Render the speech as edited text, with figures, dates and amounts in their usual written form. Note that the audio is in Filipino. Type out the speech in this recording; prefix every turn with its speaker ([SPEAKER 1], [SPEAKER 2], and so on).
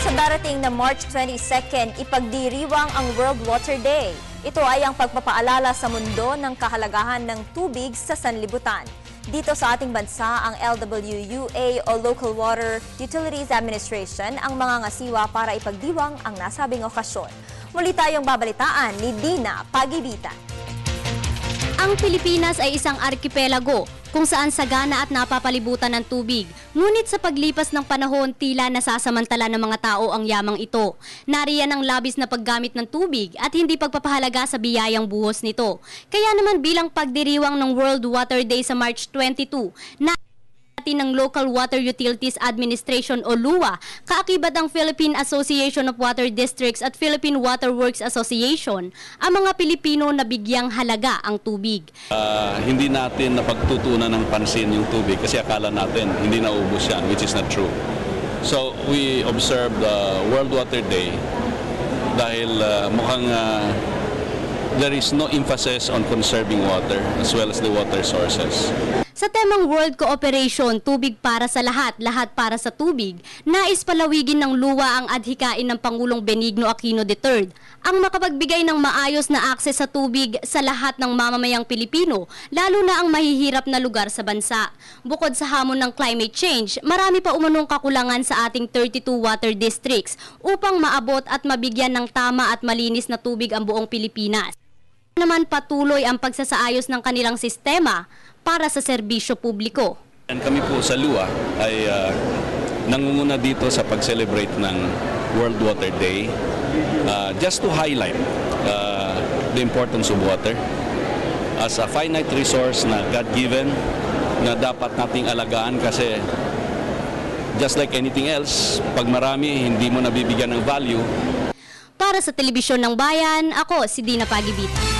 [SPEAKER 1] Sa darating na March 22, ipagdiriwang ang World Water Day. Ito ay ang pagpapaalala sa mundo ng kahalagahan ng tubig sa sanlibutan. Dito sa ating bansa, ang LWUA o Local Water Utilities Administration ang mga ngasiwa para ipagdiwang ang nasabing okasyon. Muli tayong babalitaan ni Dina Pagibitan.
[SPEAKER 2] Ang Pilipinas ay isang arkipelago kung saan sagana at napapalibutan ng tubig. Ngunit sa paglipas ng panahon, tila nasasamantala ng mga tao ang yamang ito. Nariyan ang labis na paggamit ng tubig at hindi pagpapahalaga sa biyayang buhos nito. Kaya naman bilang pagdiriwang ng World Water Day sa March 22, ng Local Water Utilities Administration o LUA, kaakibat ang Philippine Association of Water Districts at Philippine Water Works Association, ang mga Pilipino na bigyang halaga ang tubig.
[SPEAKER 3] Hindi natin napagtutunan ng pansin yung tubig kasi akala natin hindi naubos yan, which is not true. So we observed the World Water Day dahil mukhang there is no emphasis on conserving water as well as the water sources.
[SPEAKER 2] Sa temang World Cooperation, tubig para sa lahat, lahat para sa tubig, nais palawigin ng luwa ang adhikain ng Pangulong Benigno Aquino III, ang makapagbigay ng maayos na akses sa tubig sa lahat ng mamamayang Pilipino, lalo na ang mahihirap na lugar sa bansa. Bukod sa hamon ng climate change, marami pa umunong kakulangan sa ating 32 water districts upang maabot at mabigyan ng tama at malinis na tubig ang buong Pilipinas. Naman patuloy ang pagsasaayos ng kanilang sistema para sa serbisyo publiko.
[SPEAKER 3] Kami po sa LUA ay nangunguna dito sa pag-celebrate ng World Water Day just to highlight the importance of water as a finite resource na God-given na dapat nating alagaan kasi just like anything else, pag marami hindi mo nabibigyan ng value.
[SPEAKER 2] Para sa Telebisyon ng Bayan, ako si Dina Pagibit.